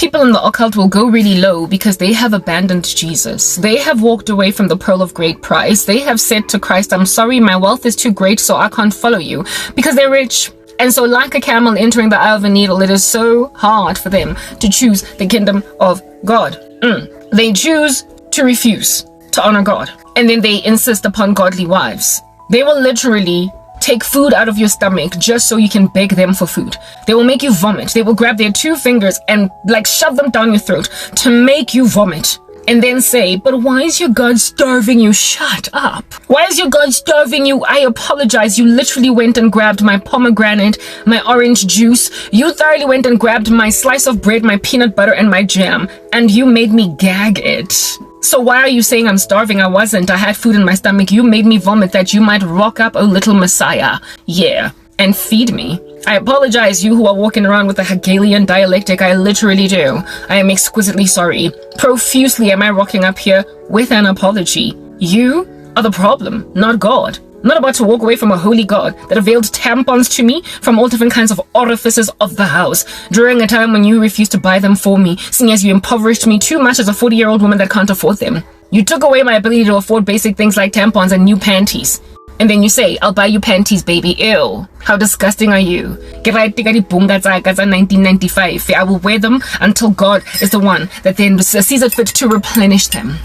people in the occult will go really low because they have abandoned Jesus. They have walked away from the pearl of great price. They have said to Christ, I'm sorry, my wealth is too great, so I can't follow you, because they're rich. And so like a camel entering the eye of a needle, it is so hard for them to choose the kingdom of God. They choose to refuse to honor God. And then they insist upon godly wives. They will literally take food out of your stomach just so you can beg them for food. They will make you vomit. They will grab their 2 fingers and like shove them down your throat to make you vomit. And then say, but why is your God starving you? Shut up. Why is your God starving you? I apologize. You literally went and grabbed my pomegranate, my orange juice. You thoroughly went and grabbed my slice of bread, my peanut butter, and my jam. And you made me gag it. So why are you saying I'm starving? I wasn't. I had food in my stomach. You made me vomit that you might rock up, oh little Messiah. Yeah. And feed me. I apologize, you who are walking around with a Hegelian dialectic. I literally do. I am exquisitely sorry. Profusely am I rocking up here with an apology. You are the problem, not God. I'm not about to walk away from a holy God that availed tampons to me from all different kinds of orifices of the house during a time when you refused to buy them for me, seeing as you impoverished me too much as a 40-year-old woman that can't afford them. You took away my ability to afford basic things like tampons and new panties. And then you say, I'll buy you panties, baby. Ew. How disgusting are you? 1995. I will wear them until God is the one that then sees it fit to replenish them.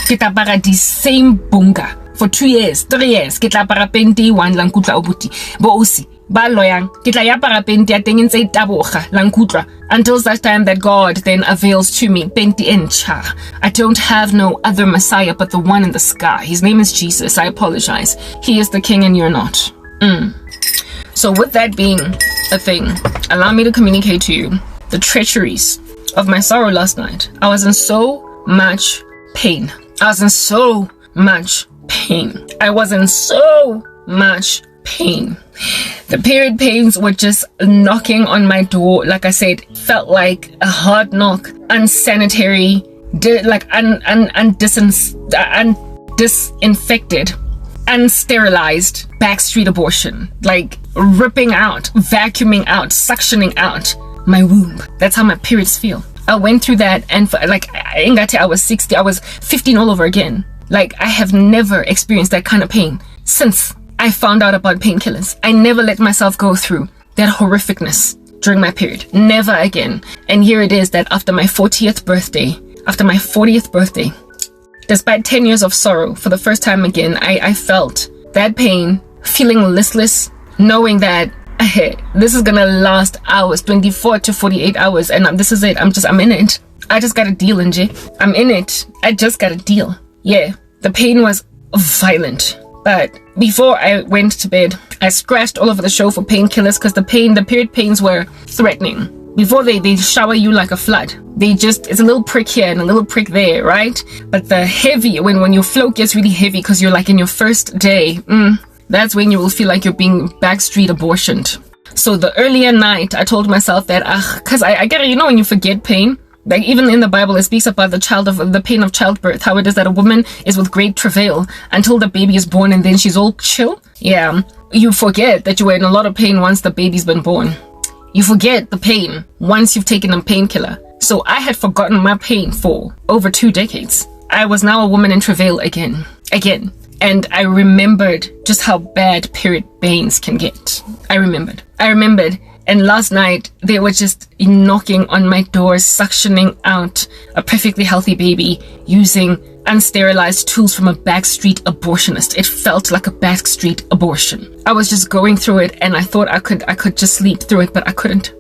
Kita para the same bunga for 2 years, 3 years. Kita para penti one langkutla obuti. Bo osi. Ba loyang. Kita ya para penti atengin say tabocha langkutla. Until such time that God then avails to me. Penti encha. I don't have no other Messiah but the one in the sky. His name is Jesus. I apologize. He is the king and you're not. So with that being a thing, allow me to communicate to you the treacheries of my sorrow last night. I was in so much pain. I was in so much pain. I was in so much pain. The period pains were just knocking on my door. Like I said, felt like a hard knock, unsanitary, disinfected, unsterilized backstreet abortion, like ripping out, vacuuming out, suctioning out my womb. That's how my periods feel. I went through that, and for, like I was 60, I was 15 all over again. Like I have never experienced that kind of pain since I found out about painkillers. I never let myself go through that horrificness during my period. Never again. And here it is that after my 40th birthday, despite 10 years of sorrow, for the first time again, I felt that pain, feeling listless, knowing that this is gonna last hours, 24 to 48 hours, and this is it. I'm in it. I just got a deal, NJ. I'm in it. I just got a deal. Yeah, the pain was violent. But before I went to bed, I scratched all over the show for painkillers because the period pains were threatening. Before they shower you like a flood. It's a little prick here and a little prick there, right? But the heavy, when your flow gets really heavy because you're like in your first day, that's when you will feel like you're being backstreet abortioned. So the earlier night, I told myself that, because I get it, when you forget pain, like even in the Bible, it speaks about the pain of childbirth, how it is that a woman is with great travail until the baby is born and then she's all chill. Yeah, you forget that you were in a lot of pain once the baby's been born. You forget the pain once you've taken a painkiller. So I had forgotten my pain for over 2 decades. I was now a woman in travail again. And I remembered just how bad period pains can get. I remembered. And last night, they were just knocking on my door, suctioning out a perfectly healthy baby using unsterilized tools from a backstreet abortionist. It felt like a backstreet abortion. I was just going through it, and I thought I could just sleep through it, but I couldn't.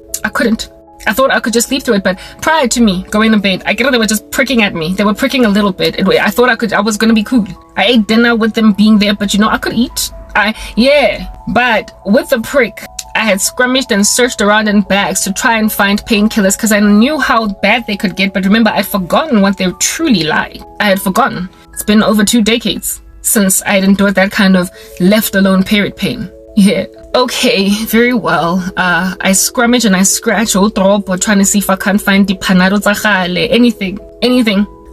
I thought I could just sleep through it, but prior to me going to bed, I get it, they were just pricking at me. They were pricking a little bit. I thought I was going to be cool. I ate dinner with them being there, but I could eat. But with the prick, I had scrummaged and searched around in bags to try and find painkillers because I knew how bad they could get. But remember, I'd forgotten what they truly like. I had forgotten. It's been over 2 decades since I had endured that kind of left alone period pain. Yeah. Okay, very well. I scrummage and I scratch all drop or trying to see if I can't find the panado zahale, anything.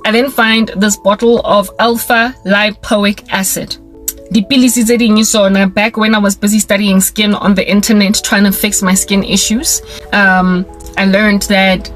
I then find this bottle of alpha lipoic acid. Back when I was busy studying skin on the internet, trying to fix my skin issues, I learned that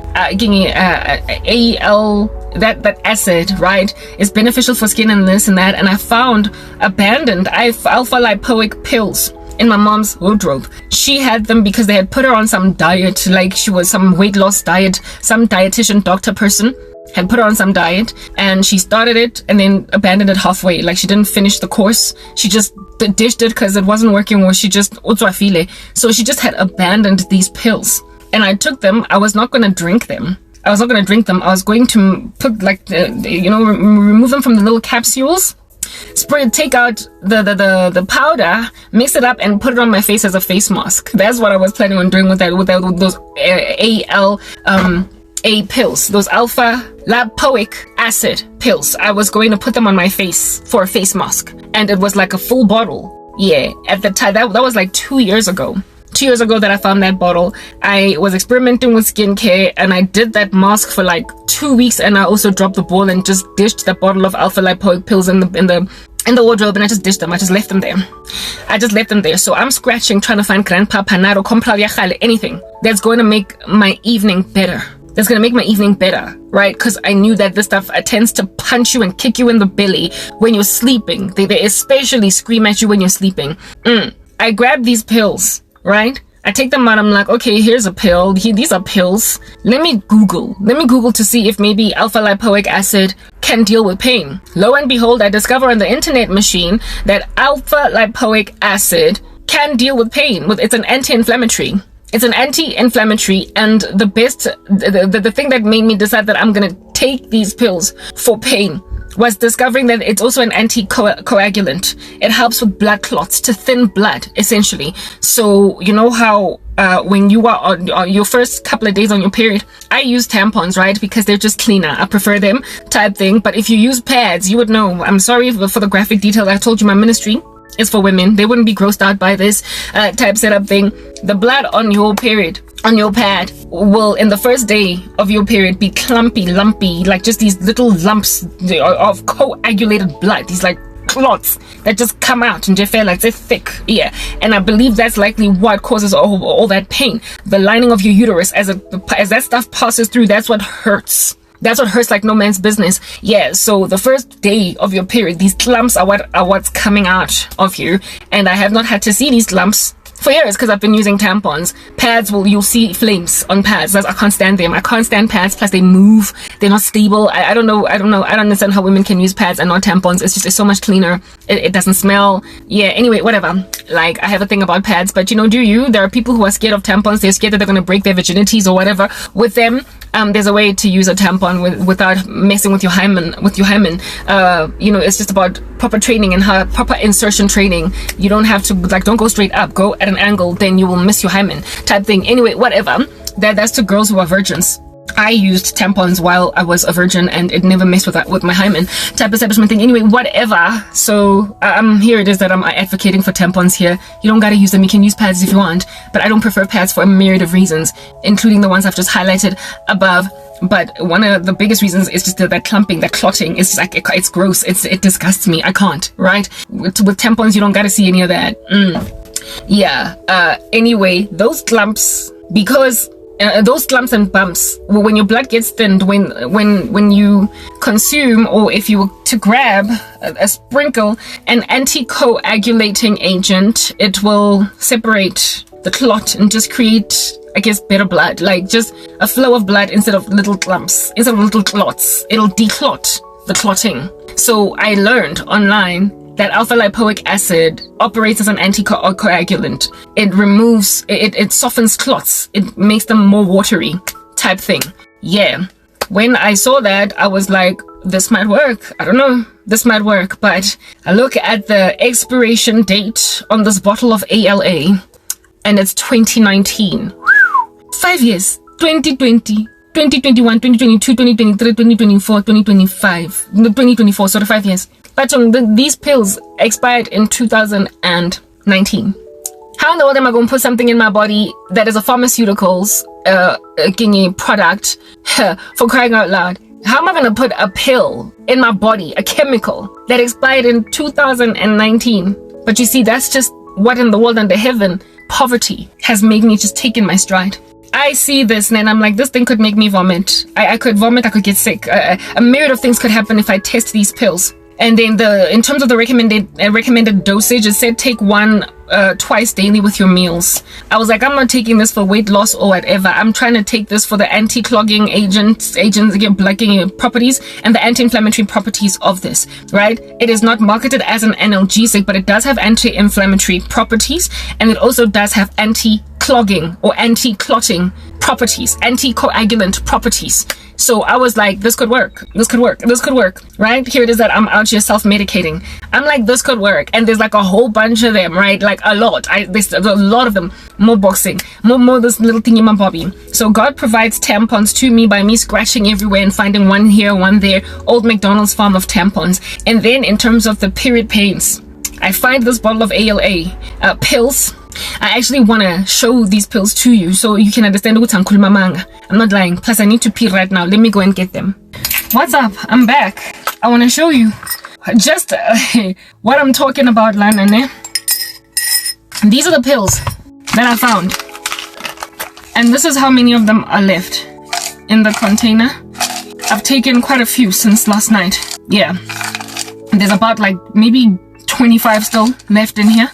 that acid, right, is beneficial for skin and this and that. And I found abandoned alpha lipoic pills in my mom's wardrobe. She had them because they had put her on some diet, like she was some weight loss diet, some dietitian doctor person had put her on some diet, and she started it and then abandoned it halfway. Like she didn't finish the course. She just dished it because it wasn't working, or she just so she just had abandoned these pills. And I took them. I was not going to drink them. I was going to put remove them from the little capsules, take out the powder, mix it up, and put it on my face as a face mask. That's what I was planning on doing with those A pills, those alpha lipoic acid pills. I was going to put them on my face for a face mask, and it was like a full bottle. Yeah, at the time that was like 2 years ago. 2 years ago that I found that bottle. I was experimenting with skincare, and I did that mask for like 2 weeks, and I also dropped the ball and just dished that bottle of alpha lipoic pills in the wardrobe, and I just dished them. I just left them there. So I'm scratching, trying to find Grandpa Panado, anything that's going to make my evening better. That's going to make my evening better, right? Because I knew that this stuff tends to punch you and kick you in the belly when you're sleeping. They especially scream at you when you're sleeping. I grabbed these pills, right? I take them out. I'm like, okay, here's a pill. These are pills. Let me Google to see if maybe alpha lipoic acid can deal with pain. Lo and behold, I discover on the internet machine that alpha lipoic acid can deal with pain. It's an anti-inflammatory. It's an anti-inflammatory, and the thing that made me decide that I'm gonna take these pills for pain was discovering that it's also an anticoagulant. It helps with blood clots, to thin blood, essentially. So you know how when you are on your first couple of days on your period, I use tampons, right? Because they're just cleaner. I prefer them, type thing. But if you use pads, you would know. I'm sorry for the graphic detail. I told you my ministry is for women. They wouldn't be grossed out by this type setup thing. The blood on your period, on your pad, will in the first day of your period be clumpy, lumpy, like just these little lumps of coagulated blood, these like clots that just come out and just feel like they're thick. Yeah, and I believe that's likely what causes all that pain. The lining of your uterus, as that stuff passes through, that's what hurts. That's what hurts like no man's business. Yeah, so the first day of your period, these lumps are what's coming out of you. And I have not had to see these lumps for years because I've been using tampons. Pads, you'll see flames on pads. I can't stand them. I can't stand pads. Plus they move. They're not stable. I don't know. I don't understand how women can use pads and not tampons. It's so much cleaner. It doesn't smell. Yeah, anyway, whatever. Like, I have a thing about pads, but there are people who are scared of tampons. They're scared that they're going to break their virginities or whatever. With them, there's a way to use a tampon without messing with your hymen. It's just about proper training and proper insertion training. You don't have to, don't go straight up. Go at an angle, then you will miss your hymen type thing. Anyway, whatever. That's to girls who are virgins. I used tampons while I was a virgin, and it never messed with my hymen type establishment thing. Anyway, whatever. So here it is that I'm advocating for tampons here. You don't gotta use them. You can use pads if you want, but I don't prefer pads for a myriad of reasons, including the ones I've just highlighted above. But one of the biggest reasons is just that clumping, that clotting. It's like, it's gross. It disgusts me. I can't, right? With tampons, you don't gotta see any of that. Yeah. Anyway, those clumps, because those clumps and bumps, when your blood gets thinned, when you consume, or if you were to grab a sprinkle an anticoagulating agent, it will separate the clot and just create, I guess, better blood, like just a flow of blood instead of little clumps, instead of little clots. It'll declot the clotting. So I learned online that alpha lipoic acid operates as an anticoagulant. It removes, it softens clots. It makes them more watery type thing. Yeah. When I saw that, I was like, this might work. I don't know. This might work. But I look at the expiration date on this bottle of ALA, and it's 2019. 5 years. 2020. 2021, 2022, 2023, 2024, 2025. No, 2024, so 5 years. But these pills expired in 2019. How in the world am I going to put something in my body that is a pharmaceuticals product for crying out loud? How am I going to put a pill in my body, a chemical that expired in 2019? But you see, that's just what in the world under heaven poverty has made me just take in my stride. I see this and I'm like, this thing could make me vomit. I could vomit, I could get sick. A myriad of things could happen if I test these pills. And then in terms of the recommended dosage, it said take one twice daily with your meals. I was like, I'm not taking this for weight loss or whatever. I'm trying to take this for the anti-clogging agents, again, blocking properties and the anti-inflammatory properties of this, right? It is not marketed as an analgesic, but it does have anti-inflammatory properties, and it also does have anti-clogging or anti-clotting properties, anticoagulant properties. So I was like, this could work, right? Here it is that I'm out here self-medicating. I'm like, this could work. And there's like a whole bunch of them, right? Like a lot. There's a lot of them. More boxing, more this little thing in my bobby. So God provides tampons to me by me scratching everywhere and finding one here, one there. Old McDonald's farm of tampons. And then in terms of the period pains, I find this bottle of ALA pills. I actually want to show these pills to you so you can understand what I'm not lying. Plus, I need to pee right now. Let me go and get them. What's up? I'm back. I want to show you just what I'm talking about, Lana. These are the pills that I found. And this is how many of them are left in the container. I've taken quite a few since last night. Yeah. There's about like maybe 25 still left in here.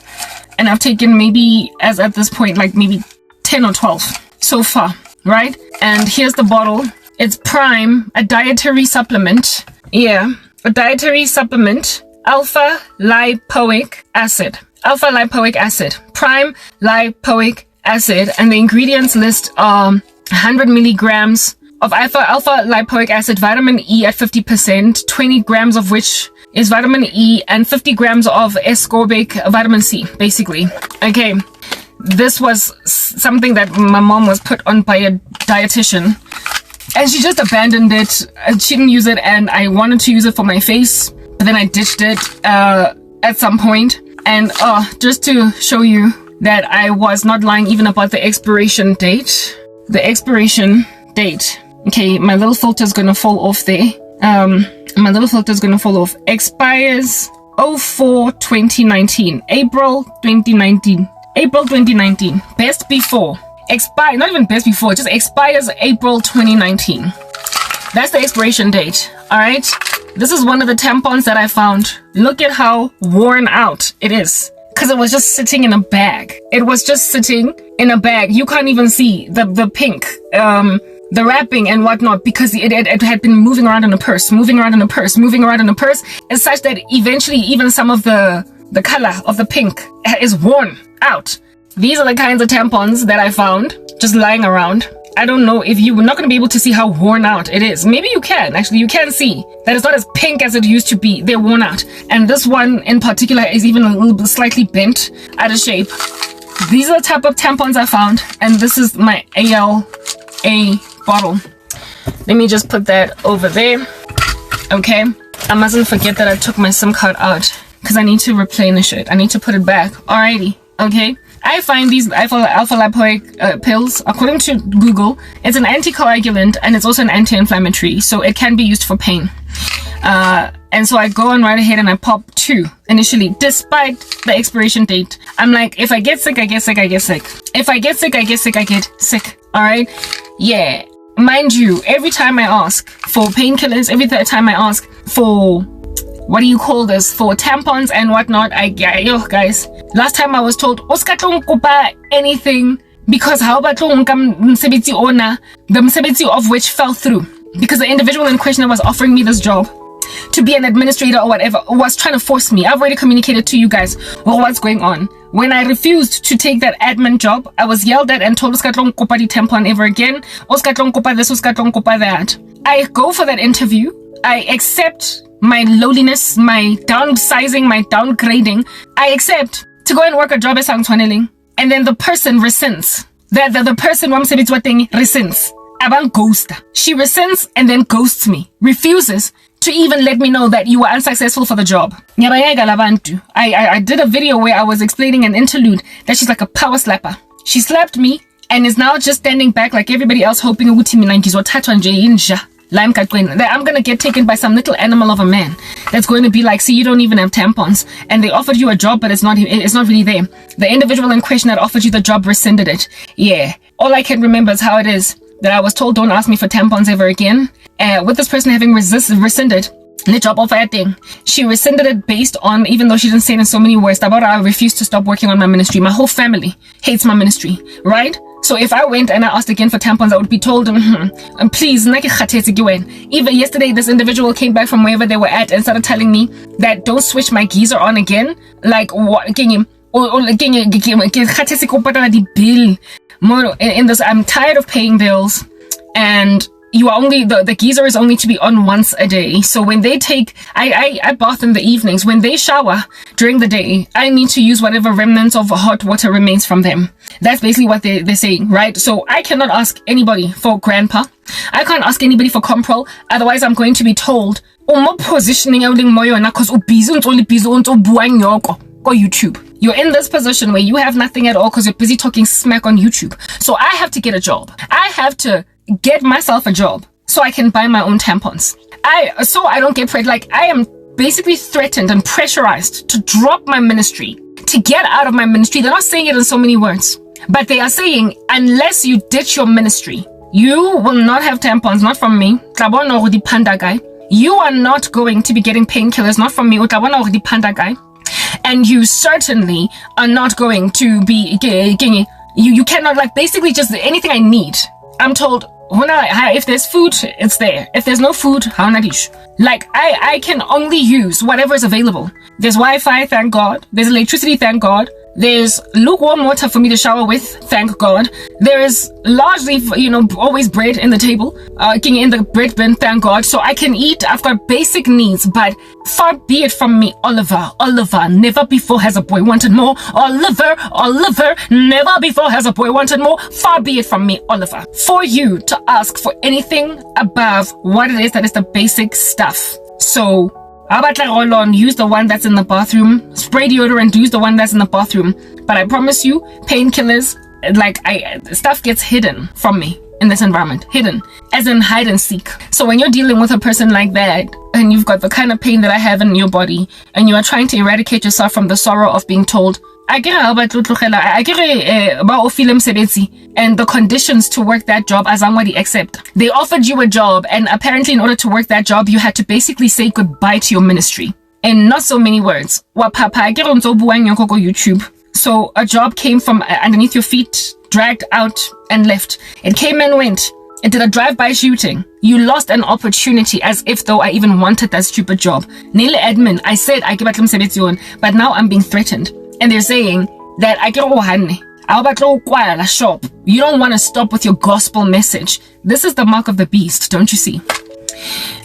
And I've taken maybe, as at this point, like maybe 10 or 12 so far, right? And here's the bottle. It's Prime, a dietary supplement. Yeah, a dietary supplement. Alpha lipoic acid. Alpha lipoic acid. Prime lipoic acid. And the ingredients list are 100 milligrams of alpha lipoic acid, vitamin E at 50%, 20 grams of which is vitamin E, and 50 grams of ascorbic vitamin C, basically. Okay, this was something that my mom was put on by a dietitian, and she just abandoned it. She didn't use it, and I wanted to use it for my face, but then I ditched it at some point. And just to show you that I was not lying even about the expiration date. The expiration date. Okay, my little filter is gonna fall off there. My little filter is gonna fall off. Expires 04/2019. April 2019. April 2019. Best before. Expire, not even best before, it just expires April 2019. That's the expiration date. Alright? This is one of the tampons that I found. Look at how worn out it is. Because it was just sitting in a bag. It was just sitting in a bag. You can't even see the pink. The wrapping and whatnot, because it had been moving around in a purse, is such that eventually even some of the color of the pink is worn out. These are the kinds of tampons that I found just lying around. I don't know if you're not going to be able to see how worn out it is. Maybe you can. Actually, you can see that it's not as pink as it used to be. They're worn out. And this one in particular is even a little bit slightly bent out of shape. These are the type of tampons I found. And this is my ALA bottle. Let me just put that over there. Okay, I mustn't forget that I took my SIM card out because I need to replenish it. I need to put it back. Alrighty. Okay, I find these alpha lipoic pills, according to Google, it's an anticoagulant and it's also an anti-inflammatory, so it can be used for pain. And so I go on right ahead and I pop 2 initially, despite the expiration date. I'm like, if I get sick, I get sick, I get sick. If I get sick, I get sick, I get sick. Alright? Yeah. Mind you, every time I ask for painkillers, every time I ask for, what do you call this, for tampons and whatnot, guys, last time I was told, anything, because how about the msebetsi of which fell through, because the individual in question that was offering me this job to be an administrator or whatever was trying to force me. I've already communicated to you guys what's going on. When I refused to take that admin job, I was yelled at and told Uskatlong Kopa di tampon ever again. Uskatlong Kopa this, Uskatlong Kopa that. I go for that interview. I accept my lowliness, my downsizing, my downgrading. I accept to go and work a job as Sangtwaneling. And then the person rescinds. The person rescinds. Abang ghost. She rescinds and then ghosts me. Refuses to even let me know that you were unsuccessful for the job. I did a video where I was explaining an interlude that she's like a power slapper. She slapped me and is now just standing back like everybody else, hoping I'm gonna get taken by some little animal of a man that's going to be like, see, you don't even have tampons, and they offered you a job, but it's not really there. The individual in question that offered you the job rescinded it. Yeah. All I can remember is how it is that I was told, don't ask me for tampons ever again. With this person having rescinded the job offer thing, she rescinded it based on, even though she didn't say it in so many words, about I refused to stop working on my ministry. My whole family hates my ministry, right? So if I went and I asked again for tampons, I would be told, please, even yesterday, this individual came back from wherever they were at and started telling me that don't switch my geyser on again. Like, what? In this, I'm tired of paying bills, and you are only, the geyser is only to be on once a day. So when they take, I bath in the evenings. When they shower during the day, I need to use whatever remnants of hot water remains from them. That's basically what they're saying, right? So I cannot ask anybody for grandpa. I can't ask anybody for comprol. Otherwise, I'm going to be told, positioning because YouTube. You're in this position where you have nothing at all because you're busy talking smack on YouTube. So I have to get a job. I have to get myself a job so I can buy my own tampons. So I don't get pregnant. Like, I am basically threatened and pressurized to drop my ministry, to get out of my ministry. They're not saying it in so many words, but they are saying, unless you ditch your ministry, you will not have tampons, not from me. You are not going to be getting painkillers, not from me. And you certainly are not going to be, you cannot, like, basically just anything I need. I'm told, if there's food, it's there. If there's no food, like, I can only use whatever is available. There's Wi-Fi, thank God. There's electricity, thank God. There's lukewarm water for me to shower with, thank God. There is largely, always bread in the table, in the bread bin, thank God. So I can eat, I've got basic needs, but far be it from me, Oliver, never before has a boy wanted more. Oliver, never before has a boy wanted more. Far be it from me, Oliver, for you to ask for anything above what it is that is the basic stuff. So, use the one that's in the bathroom. Spray deodorant, use the one that's in the bathroom. But I promise you, painkillers, stuff gets hidden from me in this environment. Hidden, as in hide and seek. So when you're dealing with a person like that, and you've got the kind of pain that I have in your body, and you are trying to eradicate yourself from the sorrow of being told, and the conditions to work that job as somebody accept. They offered you a job, and apparently in order to work that job, you had to basically say goodbye to your ministry. In not so many words. YouTube. So a job came from underneath your feet, dragged out and left. It came and went. It did a drive-by shooting. You lost an opportunity as if though I even wanted that stupid job. Nele admin, I said I give but now I'm being threatened. And they're saying that shop. You don't want to stop with your gospel message. This is the mark of the beast, don't you see?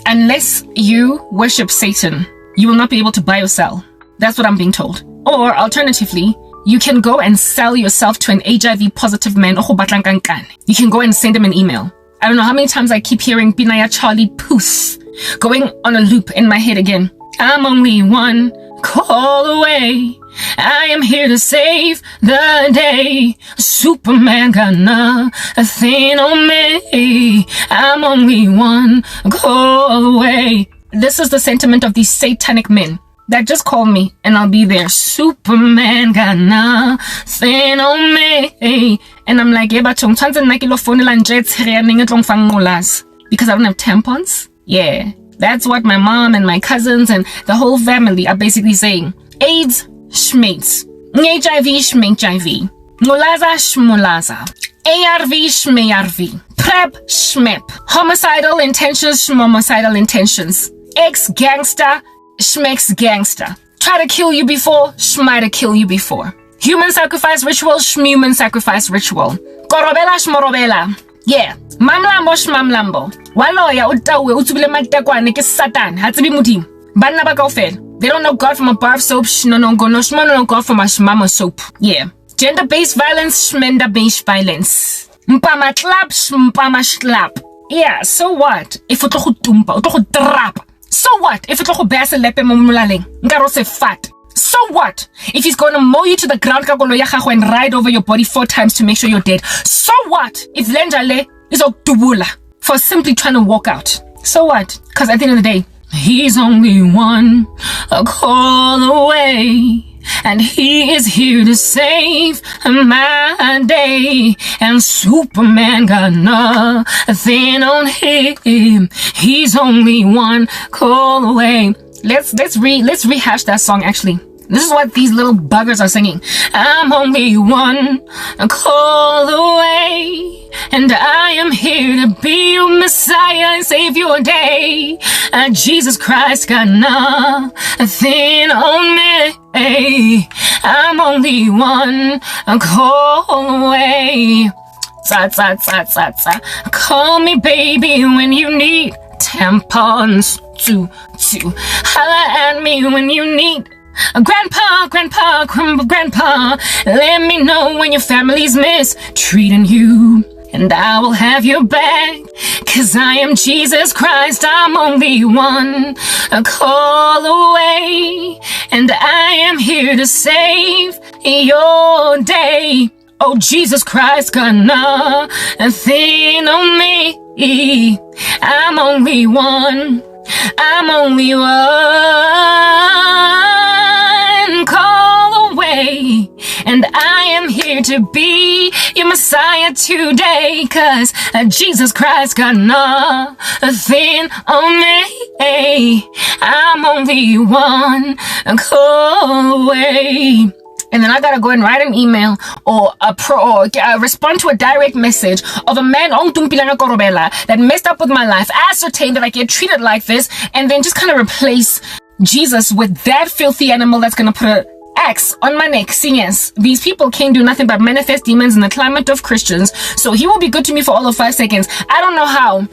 Unless you worship Satan, you will not be able to buy or sell. That's what I'm being told. Or alternatively, you can go and sell yourself to an HIV positive man. You can go and send him an email. I don't know how many times I keep hearing Binaya Charlie Poos going on a loop in my head again. I'm only one call away. I am here to save the day. Superman got nothing on me. I'm only one call away. This is the sentiment of these satanic men that just call me and I'll be there. Superman got nothing on me. And I'm like, because I don't have tampons? Yeah. That's what my mom and my cousins and the whole family are basically saying. AIDS, schmates. HIV, schmHIV. Mulaza, schmulaza. ARV, schmayarv. PrEP, schmep. Homicidal intentions, schmomicidal intentions. Ex-gangster, schmex-gangster. Try to kill you before, schmight to kill you before. Human sacrifice ritual, schmuman sacrifice ritual. Korobela, schmorobela. Yeah. Mamlambo, schmamlambo. Waloya, utawe, utubile matakwane, ke satan, hatzibi mudim. Banna bakofel. They don't know God from a bar of soap. No God from a shmama soap. Yeah. Gender-based violence, shmenda-based violence. Mpama clap, mpama slap. Yeah, so what? If you trap. So what? If you basa lepe mumulaleng. Ngaro se fat. So what? If he's going to mow you to the ground and ride over your body 4 times to make sure you're dead. So what? If Lenjale is Oktubula for simply trying to walk out. So what? Because at the end of the day, he's only one call away. and he is here to save my day. And Superman got nothing on him. He's only one call away. Let's rehash that song actually. This is what these little buggers are singing. I'm only one call away, and I am here to be your Messiah and save your day. Jesus Christ got nothing on me. I'm only one call away. Call me baby when you need tampons to holla at me when you need Grandpa, let me know when your family's mistreating you, and I will have your back, 'cause I am Jesus Christ. I'm only one call away, and I am here to save your day. Oh, Jesus Christ got nothing on me. I'm only one call away, and I am here to be your Messiah today, 'cause Jesus Christ got nothing on me. I'm only one call away. And then I gotta go and write an email or respond to a direct message of a man that messed up with my life, ascertain that I get treated like this, and then just kind of replace Jesus with that filthy animal that's gonna put an X on my neck. See, yes, these people can't do nothing but manifest demons in the climate of Christians, so he will be good to me for all of 5 seconds. I don't know how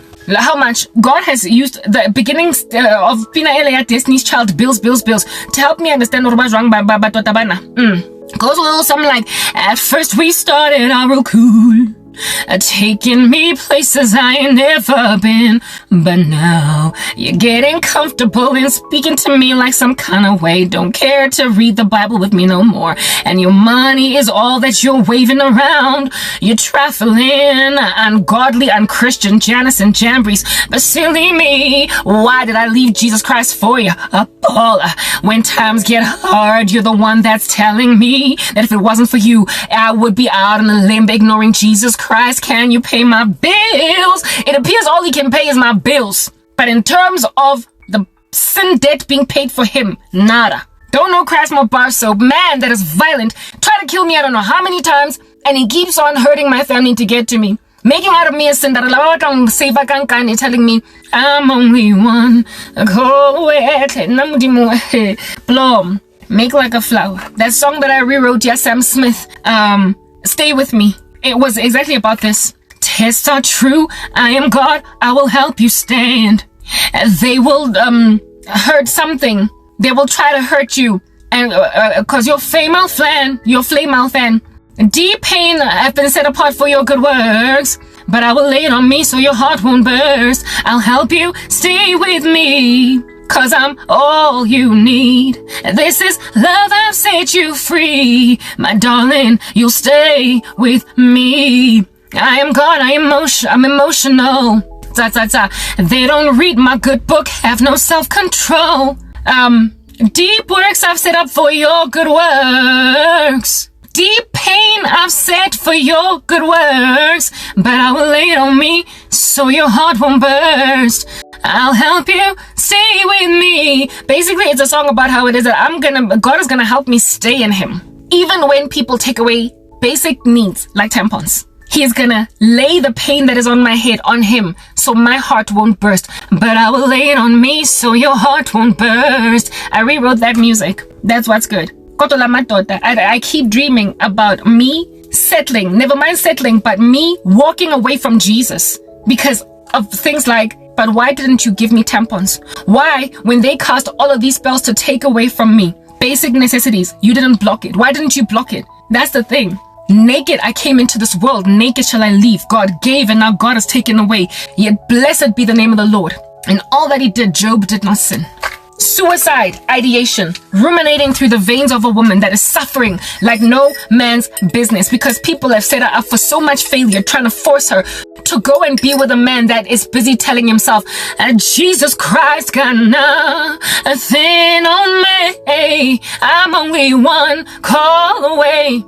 much God has used the beginnings of Pina Elea Destiny's Child bills to help me understand what was wrong by Totabana. Goes a little something like, at first we started out real cool, taking me places I ain't never been, but now you're getting comfortable and speaking to me like some kind of way. Don't care to read the Bible with me no more, and your money is all that you're waving around. You're trifling, ungodly, unchristian, Janus and Jambries, but silly me, why did I leave Jesus Christ for you? A baller. When times get hard, you're the one that's telling me that if it wasn't for you, I would be out on a limb ignoring Jesus Christ. Can you pay my bills? It appears all he can pay is my bills. But in terms of the sin debt being paid for him, nada. Don't know Christ more bar soap. Man that is violent. Try to kill me I don't know how many times, and he keeps on hurting my family to get to me. Making out of me a sin that telling me I'm only one call away. Blom. Make like a flower. That song that I rewrote, yeah, Sam Smith. Stay with me. It was exactly about this. Tests are true. I am God. I will help you stand. They will hurt something. They will try to hurt you, and cause your flame fan. Deep pain I've been set apart for your good works, but I will lay it on me so your heart won't burst. I'll help you. Stay with me, 'cause I'm all you need. This is love, I've set you free. My darling, you'll stay with me. I am God, I'm emotional. They don't read my good book, have no self-control. Deep works I've set up for your good works. Deep pain I've set for your good works, but I will lay it on me so your heart won't burst. I'll help you, stay with me. Basically, it's a song about how it is that God is gonna help me stay in him. Even when people take away basic needs like tampons, he is gonna lay the pain that is on my head on him so my heart won't burst. But I will lay it on me so your heart won't burst. I rewrote that music. That's what's good. I keep dreaming about me settling, never mind settling, but me walking away from Jesus because of things like, but why didn't you give me tampons? Why, when they cast all of these spells to take away from me basic necessities, you didn't block it? Why didn't you block it? That's the thing. Naked I came into this world, naked shall I leave. God gave and now God has taken away. Yet blessed be the name of the Lord. And all that he did, Job did not sin. suicide ideation ruminating through the veins of a woman that is suffering like no man's business because people have set her up for so much failure, trying to force her to go and be with a man that is busy telling himself, Jesus Christ got nothing on me, I'm only one call away.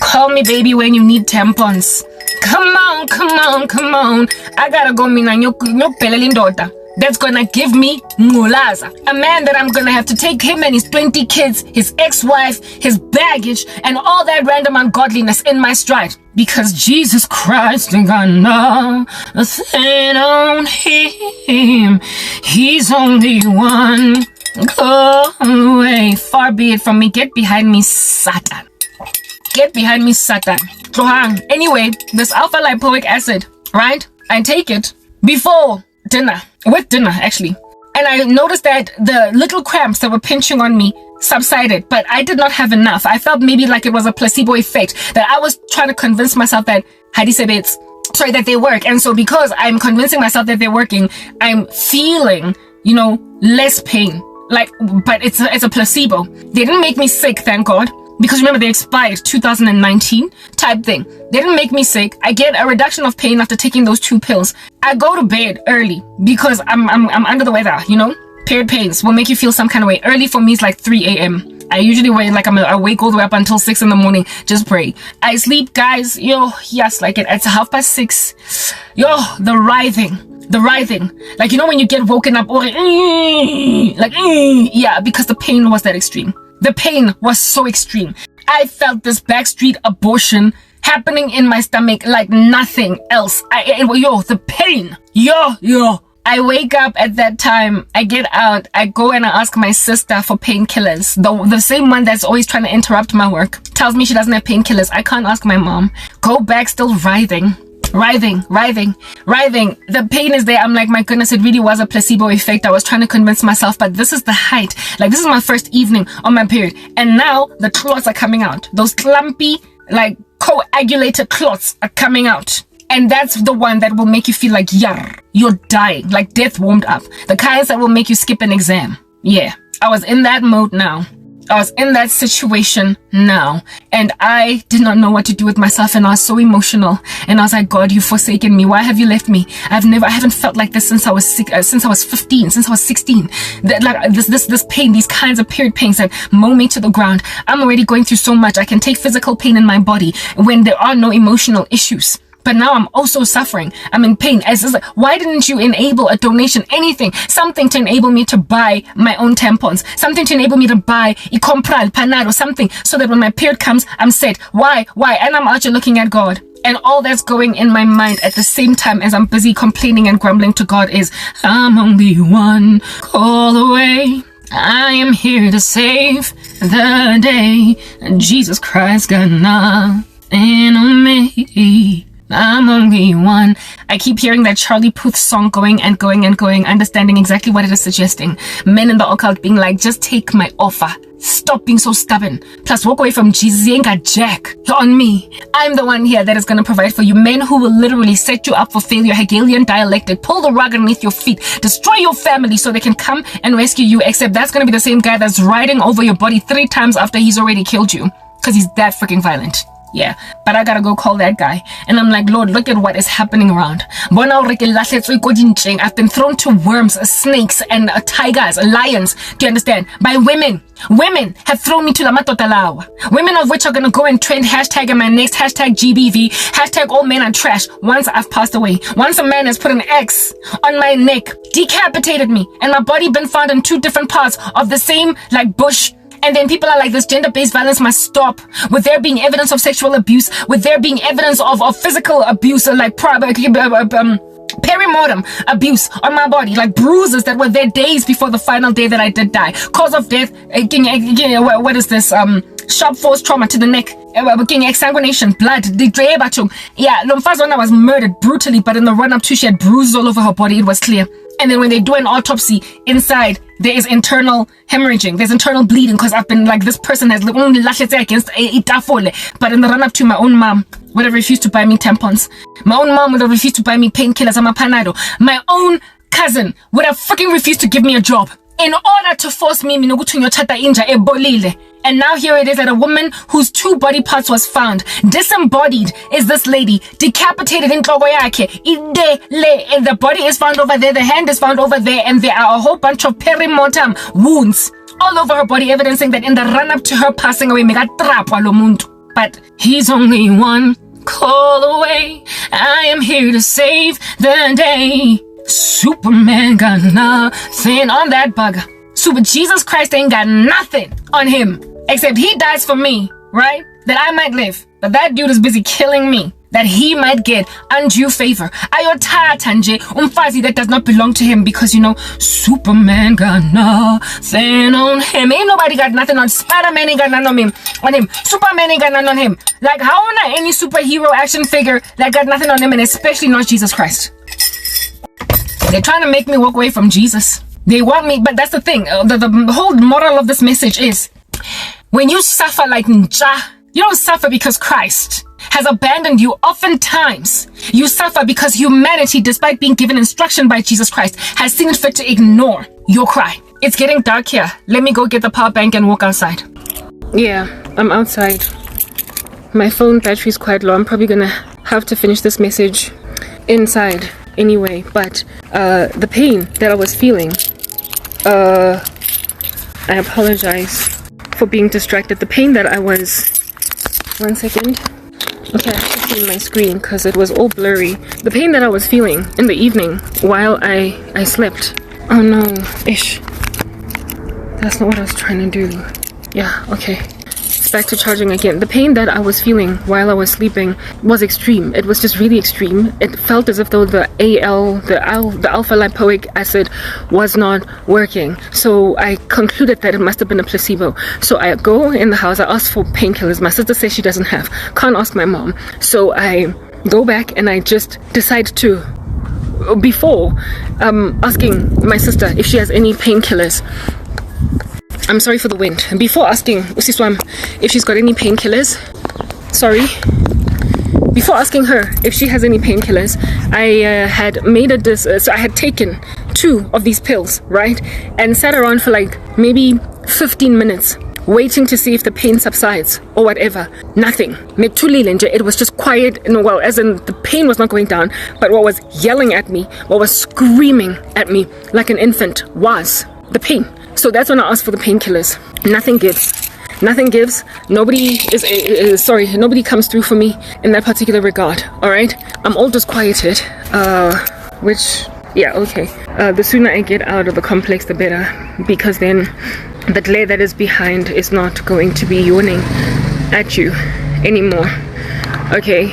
Call me baby when you need tampons. Come on, come on, come on. I gotta go mina nyokupela that's gonna give me ngulaza. A man that I'm gonna have to take him and his 20 kids, his ex-wife, his baggage, and all that random ungodliness in my stride. Because Jesus Christ ain't got nothing on him. He's only one call away. Far be it from me. Get behind me, Satan. Get behind me, Satan. Anyway, this alpha lipoic acid, right? I take it before dinner, with dinner actually. And I noticed that the little cramps that were pinching on me subsided, but I did not have enough. I felt maybe like it was a placebo effect, that I was trying to convince myself that that they work. And so because I'm convincing myself that they're working, I'm feeling, less pain. But it's a placebo. They didn't make me sick, thank God. Because remember, they expired 2019 type thing. They didn't make me sick. I get a reduction of pain after taking those 2 pills. I go to bed early because I'm under the weather, Period pains will make you feel some kind of way. Early for me is like 3 a.m. I usually wait like I'm awake all the way up until 6 in the morning. Just pray. I sleep, guys. It's 6:30. The writhing. When you get woken up, because the pain was that extreme. The pain was so extreme. I felt this backstreet abortion happening in my stomach like nothing else. The pain. I wake up at that time. I get out. I go and I ask my sister for painkillers. The same one that's always trying to interrupt my work. Tells me she doesn't have painkillers. I can't ask my mom. Go back still writhing. The pain is there. I'm like, my goodness, it really was a placebo effect. I was trying to convince myself, but this is the height. This is my first evening on my period. And now the clots are coming out. Those clumpy, coagulated clots are coming out. And that's the one that will make you feel like, you're dying. Like death warmed up. The kinds that will make you skip an exam. Yeah, I was in that mode now. I was in that situation now, and I did not know what to do with myself, and I was so emotional, and I was like, God, you've forsaken me. Why have you left me? I haven't felt like this since I was 15, since I was 16. This pain, these kinds of period pains that mow me to the ground. I'm already going through so much. I can take physical pain in my body when there are no emotional issues. But now I'm also suffering. I'm in pain. Why didn't you enable a donation, anything, something to enable me to buy my own tampons, something to enable me to buy Compral, Panado, something, so that when my period comes, I'm set. Why? And I'm out here looking at God. And all that's going in my mind at the same time as I'm busy complaining and grumbling to God is, I'm only one call away. I am here to save the day. Jesus Christ got nothing on me. I'm only one. I keep hearing that Charlie Puth song going and going and going, understanding exactly what it is suggesting. Men in the occult being like, just take my offer. Stop being so stubborn. Plus, walk away from Jesus. You ain't got jack. You're on me. I'm the one here that is going to provide for you. Men who will literally set you up for failure, Hegelian dialectic, pull the rug underneath your feet, destroy your family so they can come and rescue you. Except that's going to be the same guy that's riding over your body 3 times after he's already killed you. Because he's that freaking violent. Yeah, but I gotta go call that guy. And I'm like, Lord, look at what is happening around. I've been thrown to worms, snakes, and tigers, lions. Do you understand? By women. Women have thrown me to la matotalawa. Women of which are gonna go and trend hashtag in my next hashtag GBV, hashtag all men are trash once I've passed away. Once a man has put an X on my neck, decapitated me, and my body been found in 2 different parts of the same bush. And then people are like, this gender-based violence must stop. With there being evidence of sexual abuse, with there being evidence of physical abuse, perimortem abuse on my body, like bruises that were there days before the final day that I did die. Cause of death, what is this? Sharp force trauma to the neck, exsanguination, blood. Yeah, Lomfazona was murdered brutally, but in the run-up to, she had bruises all over her body. It was clear. And then when they do an autopsy inside, there is internal hemorrhaging, there's internal bleeding, because I've been like, this person has only lashed against itafole. But in the run-up to, my own mom would have refused to buy me tampons. My own mom would have refused to buy me painkillers. I'm a panado. My own cousin would have freaking refused to give me a job in order to force me inja. And now here it is that a woman whose 2 body parts was found. Disembodied is this lady, decapitated in nhloko yakhe. The body is found over there, the hand is found over there, and there are a whole bunch of perimortem wounds all over her body, evidencing that in the run-up to her passing away, but he's only one call away. I am here to save the day. Superman got nothing on that bugger. Super Jesus Christ ain't got nothing on him. Except he dies for me, right? That I might live. But that dude is busy killing me. That he might get undue favor. Ayothatha nje umfazi that does not belong to him because, Superman got nothing on him. Ain't nobody got nothing on Spider-Man ain't got nothing on him. Superman ain't got nothing on him. Like, how on any superhero action figure that got nothing on him, and especially not Jesus Christ? They're trying to make me walk away from Jesus. They want me, but that's the thing. The whole moral of this message is, when you suffer like Nja, you don't suffer because Christ has abandoned you. Oftentimes, you suffer because humanity, despite being given instruction by Jesus Christ, has seen it fit to ignore your cry. It's getting dark here. Let me go get the power bank and walk outside. Yeah, I'm outside. My phone battery's quite low. I'm probably gonna have to finish this message inside anyway. But the pain that I was feeling, I apologize for being distracted. The pain that I was... One second. Okay, I have to see my screen because it was all blurry. The pain that I was feeling in the evening while I slept. Oh no, ish. That's not what I was trying to do. Yeah, okay. It's back to charging again. The pain that I was feeling while I was sleeping was extreme. It was just really extreme. It felt as if though the alpha lipoic acid was not working. So I concluded that it must have been a placebo. So I go in the house, I ask for painkillers. My sister says she doesn't have. Can't ask my mom. So I go back and I just decide to, before asking my sister if she has any painkillers, I'm sorry for the wind. Before asking Usiswam if she's got any painkillers, before asking her if she has any painkillers, I had made so I had taken 2 of these pills, right? And sat around for like maybe 15 minutes, waiting to see if the pain subsides or whatever. Nothing. It was just quiet. Well, as in the pain was not going down, but what was yelling at me, what was screaming at me like an infant was the pain. So that's when I asked for the painkillers. Nothing gives. Nothing gives. Nobody nobody comes through for me in that particular regard. Alright? I'm all disquieted. Yeah, okay. The sooner I get out of the complex, the better. Because then the glare that is behind is not going to be yawning at you anymore. Okay?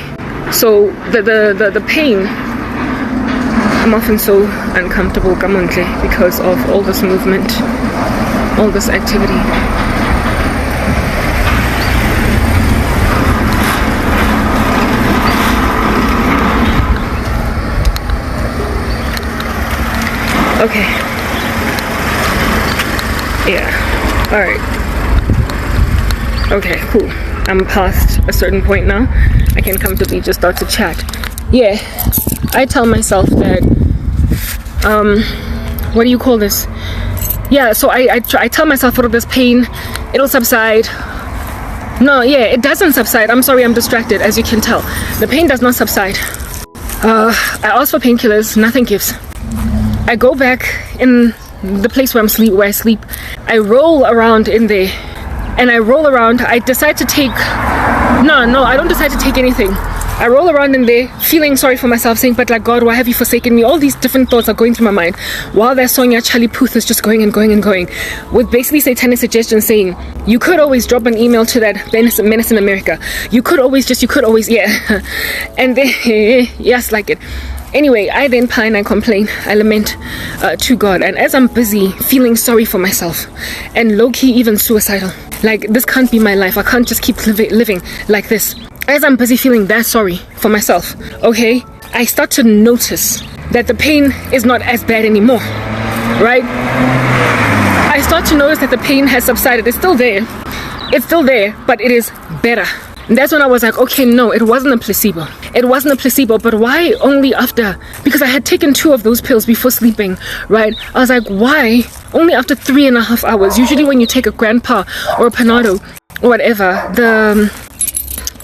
So the pain, I'm often so uncomfortable, because of all this movement, all this activity. Okay. Yeah. Alright. Okay, cool. I'm past a certain point now. I can comfortably just start to chat. Yeah. I tell myself that, what do you call this? Yeah, so I tell myself all of this pain, it'll subside. No, yeah, it doesn't subside. I'm sorry, I'm distracted, as you can tell. The pain does not subside. I ask for painkillers, nothing gives. I go back in the place where I sleep. I roll around in there, and I decide to take, no, I don't decide to take anything. I roll around in there, feeling sorry for myself, saying, but like, God, why have you forsaken me? All these different thoughts are going through my mind, while that song, Charlie Puth, is just going and going and going, with basically satanic suggestions saying, you could always drop an email to that Menace in America. You could always, yeah. And then, yes, like it. Anyway, I then pine, I complain, I lament to God. And as I'm busy feeling sorry for myself, and low-key even suicidal, like, this can't be my life. I can't just keep living like this. As I'm busy feeling that sorry for myself, okay, I start to notice that the pain is not as bad anymore, right? I start to notice that the pain has subsided. It's still there, but it is better. That's when I was like, okay, no, it wasn't a placebo. It wasn't a placebo, but why only after? Because I had taken 2 of those pills before sleeping, right? I was like, why only after 3.5 hours? Usually when you take a grandpa or a Panado or whatever,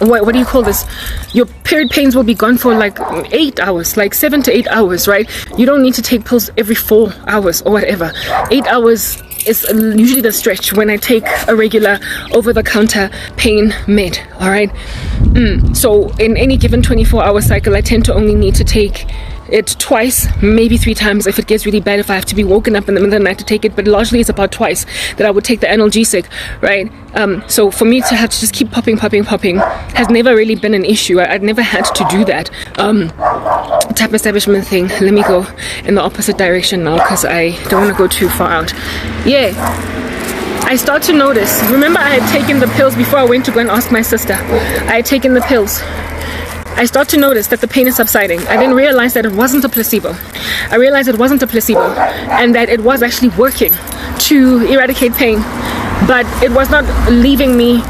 what do you call this? Your period pains will be gone for like 8 hours, like 7 to 8 hours, right? You don't need to take pills every 4 hours or whatever. 8 hours is usually the stretch when I take a regular over-the-counter pain med, all right? So in any given 24-hour cycle, I tend to only need to take it twice, maybe 3 times if it gets really bad, if I have to be woken up in the middle of the night to take it, but largely it's about twice that I would take the analgesic, right? So for me to have to just keep popping has never really been an issue. I'd never had to do that type of establishment thing. Let me go in the opposite direction now because I don't want to go too far out. Yeah, I start to notice, remember I had taken the pills before I went to go and ask my sister. I had taken the pills. I start to notice that the pain is subsiding. I didn't realize that it wasn't a placebo. I realized it wasn't a placebo and that it was actually working to eradicate pain, but it was not leaving me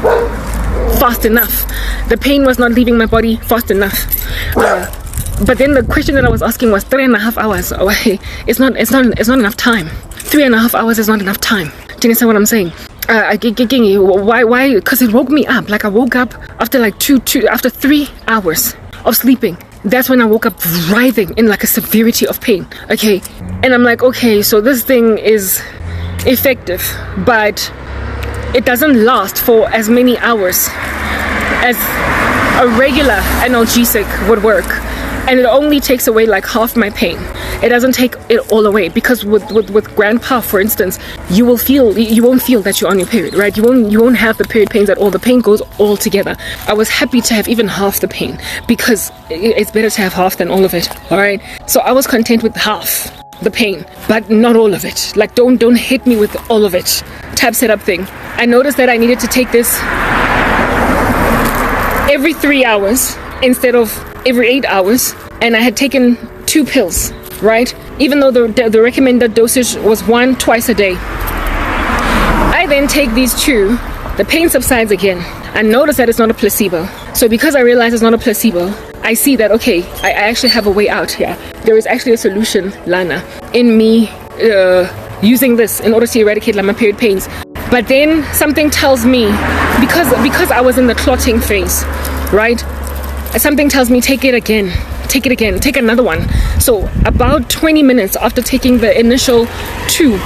fast enough. The pain was not leaving my body fast enough. But then the question that I was asking was 3.5 hours away. It's not enough time. 3.5 hours is not enough time. Do you understand what I'm saying? Why? Because it woke me up. Like I woke up after like after 3 hours of sleeping. That's when I woke up writhing in like a severity of pain. Okay, and I'm like, okay, so this thing is effective, but it doesn't last for as many hours as a regular analgesic would work. And it only takes away like half my pain. It doesn't take it all away, because with grandpa, for instance, you won't feel that you're on your period, right? You won't have the period pains at all. The pain goes all together. I was happy to have even half the pain, because it's better to have half than all of it. All right. So I was content with half the pain, but not all of it. Like don't hit me with all of it type setup thing. I noticed that I needed to take this every 3 hours instead of every 8 hours, and I had taken 2 pills, right? Even though the recommended dosage was 1 twice a day. I then take these 2, the pain subsides again. I notice that it's not a placebo. So because I realize it's not a placebo, I see that, okay, I actually have a way out here. There is actually a solution, Lana, in me using this in order to eradicate like, my period pains. But then something tells me, because I was in the clotting phase, right? Something tells me take it again, take another one. So about 20 minutes after taking the initial 2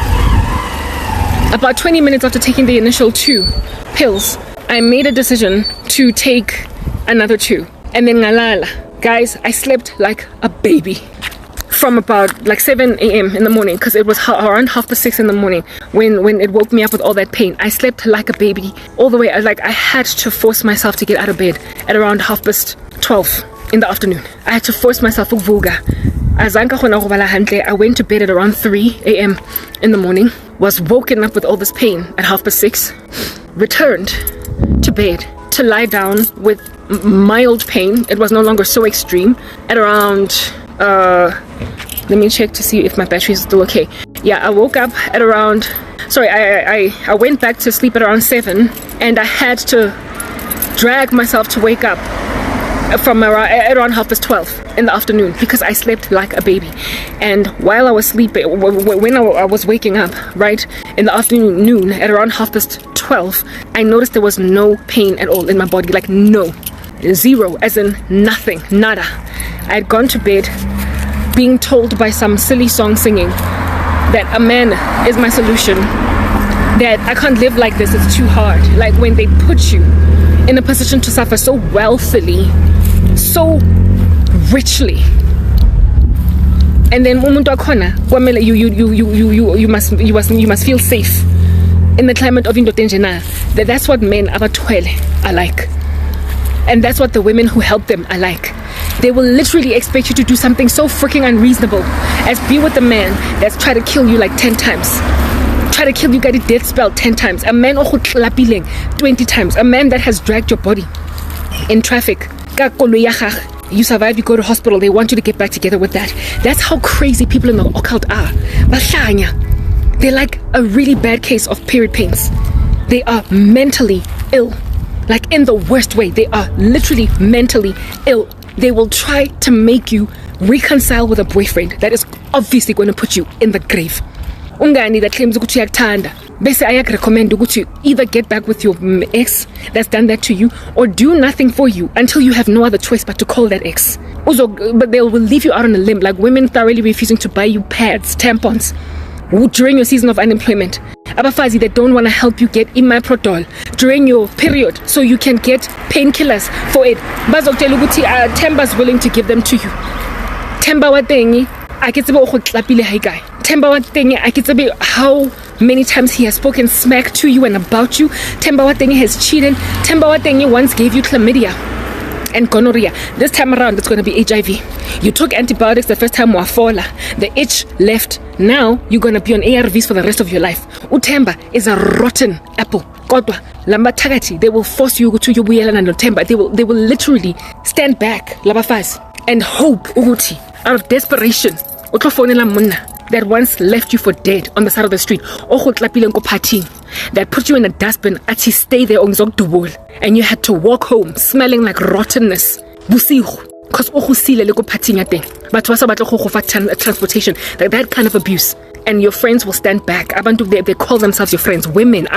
pills, I made a decision to take another 2. And then ngalala, guys, I slept like a baby from about like 7 a.m. in the morning, because it was around 6:30 in the morning when it woke me up with all that pain. I slept like a baby all the way. I had to force myself to get out of bed at around 12:30 in the afternoon. I had to force myself to vuga. I went to bed at around 3 a.m. in the morning, was woken up with all this pain at 6:30, returned to bed to lie down with mild pain. It was no longer so extreme at around let me check to see if my battery is still okay. Yeah, I woke up at around, I went back to sleep at around 7, and I had to drag myself to wake up from around 12:30 in the afternoon, because I slept like a baby. And while I was sleeping, when I was waking up, right, in the afternoon at around 12:30, I noticed there was no pain at all in my body, like no, zero, as in nothing, nada. I had gone to bed being told by some silly song singing that a man is my solution, that I can't live like this, it's too hard. Like when they put you in a position to suffer so wealthily, so richly, and then you must feel safe in the climate of Indotenjena. That's what men are like, and that's what the women who help them are like. They will literally expect you to do something so freaking unreasonable as be with a man that's tried to kill you like 10 times. Try to kill you, get a death spell 10 times. A man 20 times. A man that has dragged your body in traffic. You survive, you go to hospital, they want you to get back together with that. That's how crazy people in the occult are. They're like a really bad case of period pains. They are mentally ill. like in the worst way. They are literally mentally ill. They will try to make you reconcile with a boyfriend that is obviously going to put you in the grave. Umngani that claims ukuthi uyakuthanda bese ayakurecommend ukuthi either get back with your ex that's done that to you, or do nothing for you until you have no other choice but to call that ex. But they will leave you out on a limb, like women thoroughly refusing to buy you pads, tampons during your season of unemployment. Abafazi that don't want to help you get imiprodol during your period so you can get painkillers for it. Bazokutshela ukuthi Themba's willing to give them to you. Themba wa tengi a ke tsebe o go tlapile hai kae. Themba wa tengi a ke tsebe how many times he has spoken smack to you and about you. Themba wa tengi has cheated. Themba wa tengi once gave you chlamydia and gonorrhea. This time around it's going to be HIV. You took antibiotics the first time wafola. The itch left. Now you're going to be on ARVs for the rest of your life. Uthemba is a rotten apple. Kodwa lamba thakati, they will force you to yubuyelana no Themba. They will literally stand back labafazi and hope ukuthi out of desperation utlofonela munna that once left you for dead on the side of the street, that put you in a dustbin, ati stay there and you had to walk home smelling like rottenness. Because but transportation, that kind of abuse. And your friends will stand back. They call themselves your friends. Women,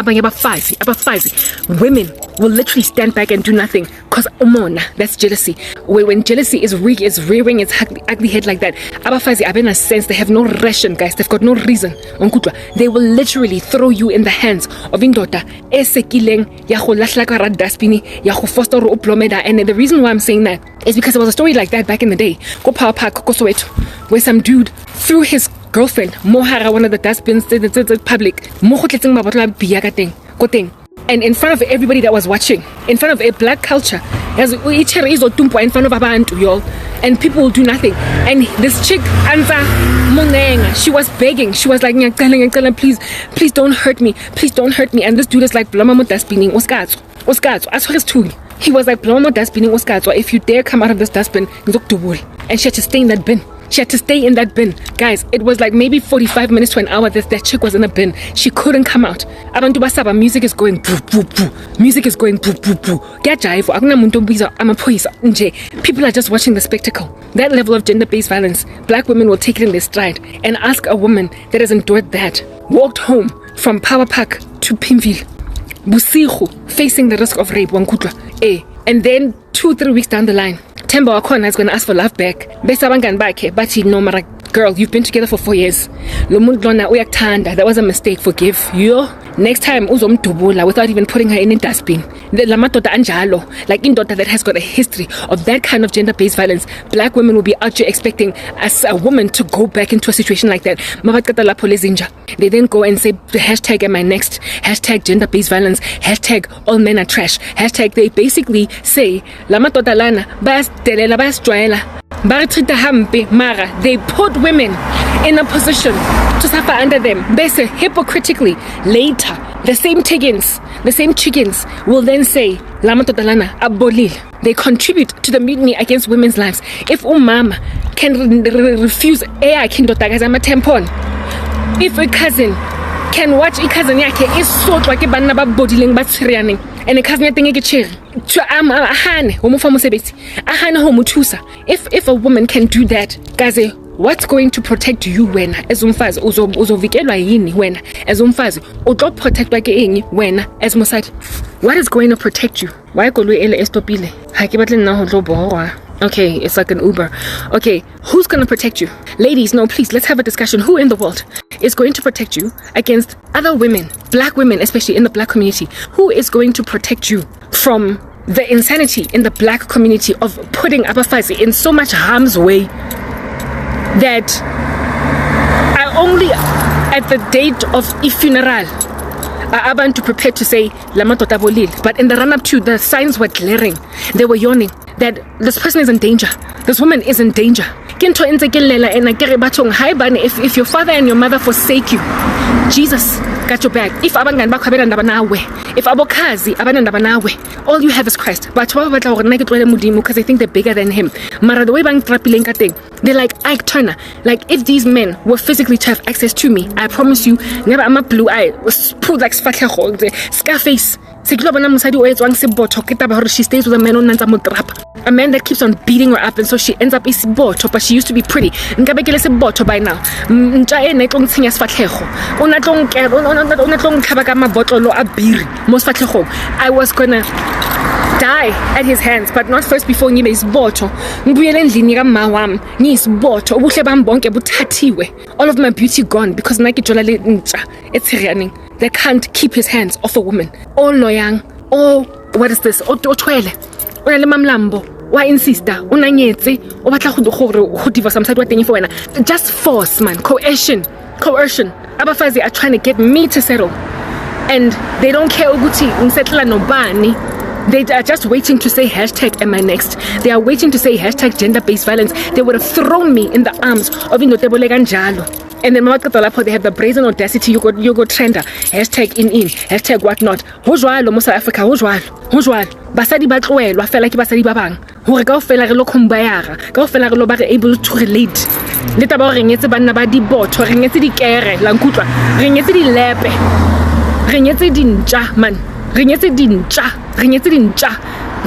women will literally stand back and do nothing. Because that's jealousy. When jealousy is rearing its ugly head like that, in a sense, they have no ration, guys. They've got no reason. They will literally throw you in the hands of indota. And the reason why I'm saying that is because there was a story like that back in the day. Go Power Park, where some dude threw his girlfriend mohara one of the dustbins in the public, and in front of everybody that was watching, in front of a black culture, in front of abantu, y'all, and people will do nothing. And this chick Anza Munenga, she was begging, she was like, please don't hurt me, and this dude is like, he was like, if you dare come out of this dustbin, and she had to stay in that bin. She had to stay in that bin. Guys, it was like maybe 45 minutes to an hour that chick was in a bin. She couldn't come out. Abantu basaba, music is going boo boo boo. Music is going boo boo boo. People are just watching the spectacle. That level of gender-based violence, black women will take it in their stride and ask a woman that has endured that, walked home from Power Park to Pimville, Busihu, facing the risk of rape, and then 2-3 weeks down the line, Themba Wakhona is going to ask for love back. But no matter, girl, you've been together for 4 years. That was a mistake. Forgive you. Next time, uzomdubula without even putting her in a dustbin. Like in daughter that has got a history of that kind of gender-based violence. Black women will be out here expecting as a woman to go back into a situation like that. They then go and say the hashtag am I next, hashtag gender-based violence, hashtag all men are trash, hashtag they basically say lama tota lana bayastelela bayasjwayela baritreata hampe mara they put women in a position to suffer under them. Bese hypocritically later the same chickens will then say lama tota lana abolile. They contribute to the mutiny against women's lives. If umama can refuse tampon, if a cousin can watch a cousin yake is so like a banana bodilling batsirianing and a cousin yating if a woman can do that, guys, what's going to protect you when as umfazi uzovikelwa yini when as umfazi uzo protect like when as mosadi? What is going to protect you? Why kolwe ele estopile ha ke batle nna ho tlo borwa? Okay, it's like an Uber. Okay, who's going to protect you? Ladies, no, please, let's have a discussion. Who in the world is going to protect you against other women, black women, especially in the black community? Who is going to protect you from the insanity in the black community of putting abafazi in so much harm's way that I only at the date of a funeral are abantu prepared to say lama tota bolile, but in the run-up to the signs were glaring. They were yawning that this person is in danger, this woman is in danger. If your father and your mother forsake you, Jesus got your back. If abangani bakho abendaba nawe, if abokazi abendaba nawe, all you have is Christ. But because they think they're bigger than him. Mara the way bang trapileng ka teng, They're like Ike Turner. Like, if these men were physically to have access to me, I promise you, never I'm a blue eye was pulled like Scarface. She stays with a man on a man that keeps on beating her up, and so she ends up isiboto, but she used to be pretty. By now. I was gonna die at his hands, but not first before ngibe isibotho ngibuyele endlini kamawami ngiyisibotho ubuhle bami bonke buthathiwe, all of my beauty gone because nakijola le ntsha etsirianing. They can't keep his hands off a woman. Oh loyang, oh what is this? Oh twele una le mamlambo wa insista una nyetse o batla go divorce mosadi wa teng for wena. Just force, man. Coercion. Abafazi are trying to get me to settle, and they don't care ukuthi ngisetla nobani. They are just waiting to say hashtag am I next. They are waiting to say hashtag gender-based violence. They would have thrown me in the arms of Indotebole Ganjalo. And then they have the brazen audacity, you go trender, hashtag in, hashtag whatnot. Hojwalo mo South Africa, hojwalo. Basadi ba tloelwa fela ke basadi ba bang. Hore kaofela re lo khumbayara, kaofela re lo ba able to relate. Le taba re ngetse banna ba dibotho, re ngetse dikere, la nkutlwa. Re ngetse dilepe. Re ngetse dintsha man. They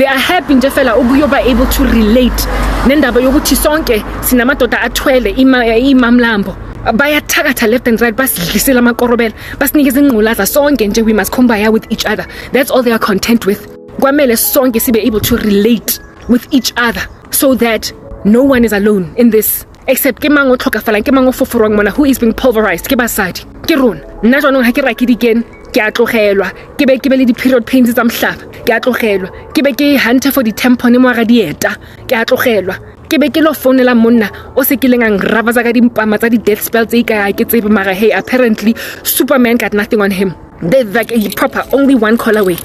are happy nje fela ubuyoba able to relate nendaba yokuthi sonke sinamadoda athwele imamlambo bayathakatha left and right basidlisela amakorobela basinikeza ingqulaza sonke nje we must combine with each other. That's all they are content with. Kwamele sonke sibe able to relate with each other so that no one is alone in this, except ke mango tlhokafala ke mango foforwang mona who is being pulverized ke basadi ke rona nna jwanong ha ke rakedi again ke a tlogelwa ke be le di-period pains tsa mhlaba ke a tlogelwa ke be ke hunter for di-tampon mo ga dieta ke a tlogelwa ke be ke lo founela monna o se ke lengang rava tsa ka dimpama tsa di-death spells tse ka ke tsebe mara hey apparently Superman got nothing on him. They're like a proper only one call away.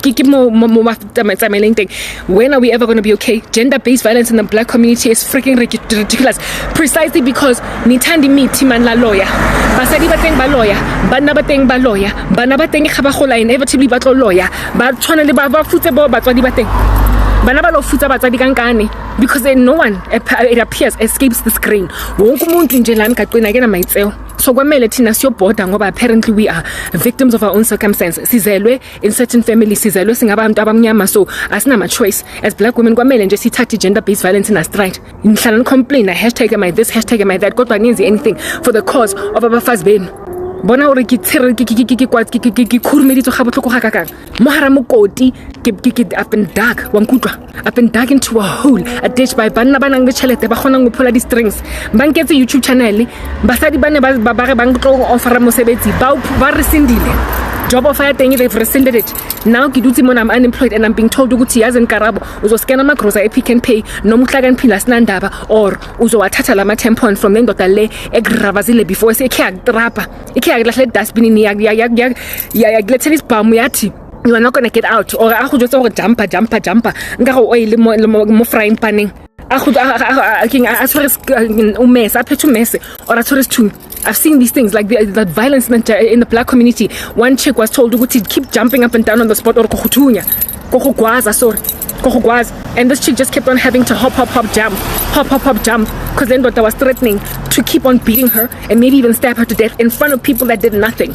When are we ever going to be okay? Gender-based violence in the black community is freaking ridiculous. Precisely because nitandi mi timan la lawyer. Basadi bateng ba lawyer, bana bateng ba lawyer, bana bateng khabagola inevitably batlo lawyer. Ba tshwana le ba futse bo batswadi bateng. Bana ba lo futsa batsadi kankane because no one, it appears, escapes the screen. Wonke umuntu nje lami kaqina ke na maitseo. So kwamele thina siyobhoda ngoba apparently we are victims of our own circumstances. Sizelwe in certain families, sizelwe singabantu abamnyama, so asinama choice as black women. Kwamele nje sithathe gender-based violence in a stride. Ngihlala complain hashtag am I this, hashtag am I that, kodwa ngenzi anything for the cause of abafazi benu. Bona ore ke tsere ke khurumeditso ga botloko ga kakang mo hara mokoti ke up and dark wa nkutwa up and dark into a hole, a ditch by banna ba nang le chelete ba khona go phola di strings ba nketse YouTube channel basadi bane ba re ba ngtlo offer mosebetsi ba re sindile job offer ya teng they've rescinded it. Now ke dutse mona I'm unemployed and I'm being told ukuthi yazi Karabo uzoscana amagrosa ePick n Pay noma uhlaka nphila sinandaba or uzowathatha lama tampon from lendoda le egravazile before sekhe aktrapa ikhe lahle dustbin ni yakulethela isibhamu yathi you are not going to get out or a go jotsa go jumper nka go oil mo frying paneng a tshwere umese a phethe umese or a tshwere two. I've seen these things like that violence in the black community. One chick was told to keep jumping up and down on the spot or kokhutunya and this chick just kept on having to hop jump because then what I was threatening to keep on beating her and maybe even stab her to death in front of people that did nothing.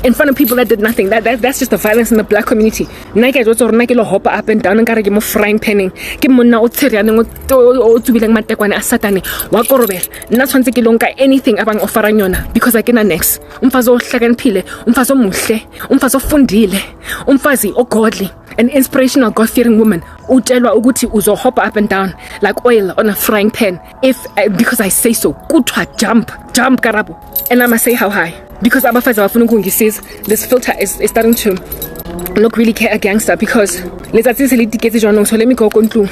That's just the violence in the black community. Nike just or Nike lo hop up and down and kare ke mo frying panning ke monna o tseriane o tsubileng matekwane a satane wa korobela nna tshwantse ke lonka anything abang offerang yona because I can next umfazi ohlakanphile umfazi omuhle umfazi ofundile umfazi godly, an inspirational God-fearing woman utshelwa ukuthi uzo hop up and down like oil on a frying pan because I say so. Kuthiwa jump Karabo, and I must say how high because abafazi abafuna ukungisiza. This filter is starting to look really a gangster because letsatsi se le tiketse jwanong so let me go kontlung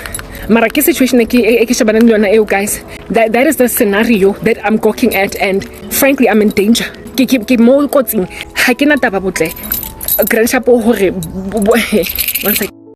mara ke situation e ke shabana le yona guys. That is the scenario that I'm gawking at and frankly I'm in danger. Ke mo kotsing ha ke na taba botle grandchapo hore one second.